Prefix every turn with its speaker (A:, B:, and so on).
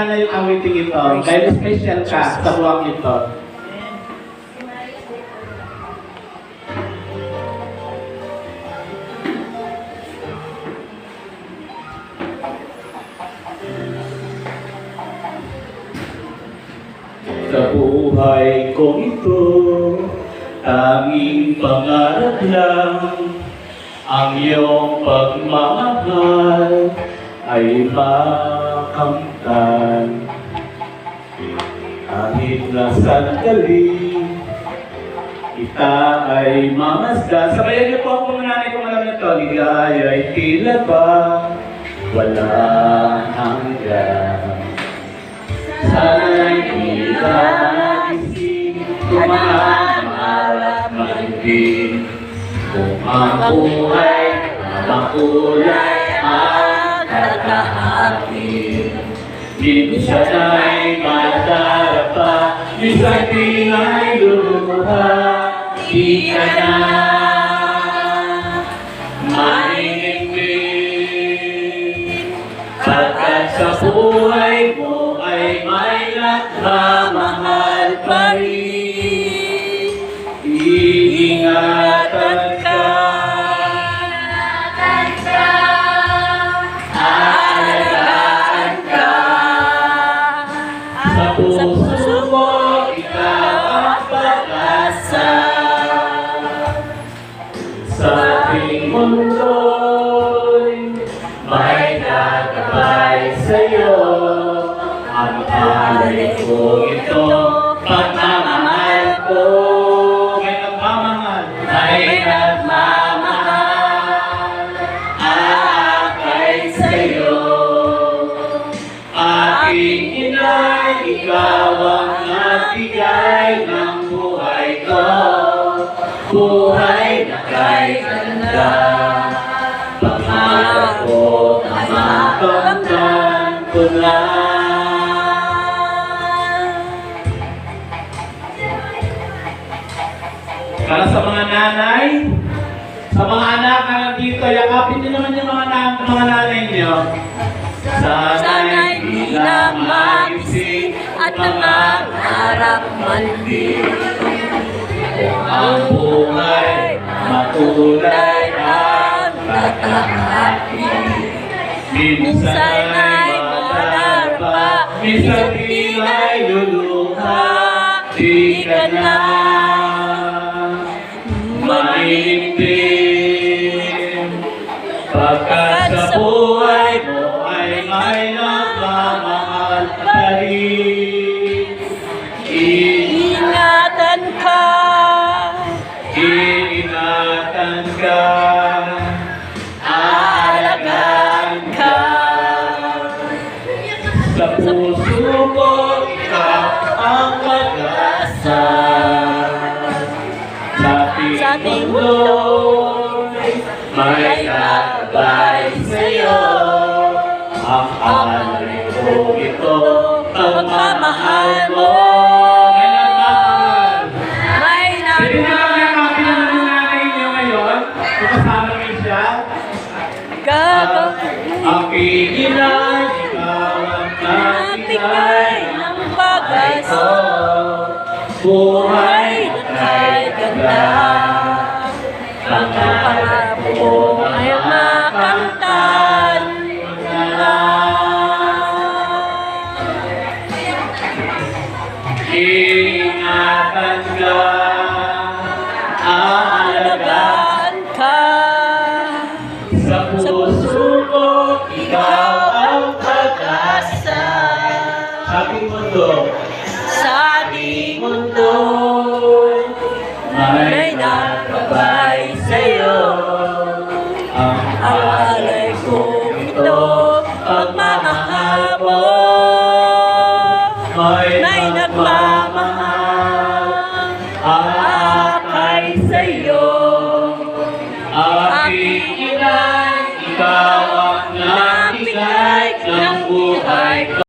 A: nanay yung awiting ito. Dahil special ka sa buwang ito. Sa buhay ko ito, tanging pangarap lang ang iyong pagmamahal ay makamtan. Kahit na sandali, kita ay mamasdan. Sabayan niyo po ang pumunanay kung alam nito. Ligay ay tila ba walang hanggan. Sana'y di ka nagising, tumaharap man din. Kung ang buhay, makulay ang katahatin. Minsan ay madarapa, minsan din ay luluha. Di ka na mahihimbing, pagkat sa buhay mo ay may nagmamahal pa rin. Iingatan ka, aalagaan ka. Sa puso mo, ikaw ang pag-asa. Sa ating mundo'y may gagabay sa'yo. Ang alay ko ito, pagmamahal ko. May nagmamahal, may nagmamahal. Aakay sa'yo. Aking inay, ikaw ang nagbigay ng buhay ko. Buhay na kay ganda. Pangarap ko na makamtan ko na. Para sa mga nanay, sa mga anak na nandito, yakapin niyo naman yung mga nanay niyo.
B: Sana'y di na magising at nangangarap man din.
A: Ang buhay, makulay ang tatahakin. Minsan ay madarpa, minsan din ay luluha. Di ka na mahihimbing, pagkat sa buhay mo ay may nagmamahal pa rin.
B: Ingatan ka,
A: Iingatan ka, aalagaan ka. Sa puso ko, ikaw ang pag-asa. Sa ating mundo'y may gagabay sa'yo. Ang alay ko ito, pagmamahal mo. May nagmamahal.
B: may
A: Sige na lang yung
B: nagmamahal.
A: copy naman yung nanay niyo ngayon. Kasama niyo siya. Aking inay, ikaw ang nagbigay
B: ng pag-asa.
A: buhay na kay ganda. Pangarap ko ay makamtan na. Ingatan ka, aalagaan
B: ka
A: sa puso